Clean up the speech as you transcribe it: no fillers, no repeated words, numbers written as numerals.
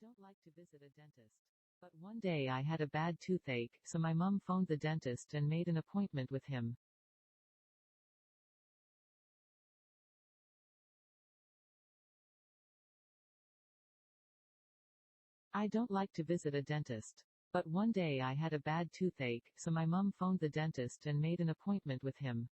don't like to visit a dentist. But one day I had a bad toothache, so my mum phoned the dentist and made an appointment with him. I don't like to visit a dentist. But one day I had a bad toothache, so my mum phoned the dentist and made an appointment with him.